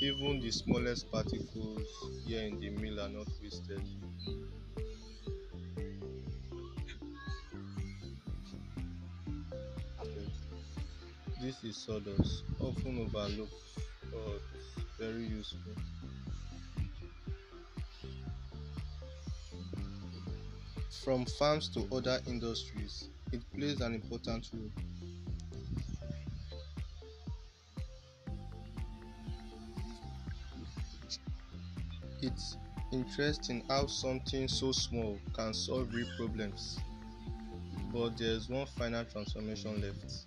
Even the smallest particles here in the mill are not wasted. Okay. This is sawdust, often overlooked but very useful. From farms to other industries, it plays an important role. It's interesting how something so small can solve real problems, but there's one final transformation left.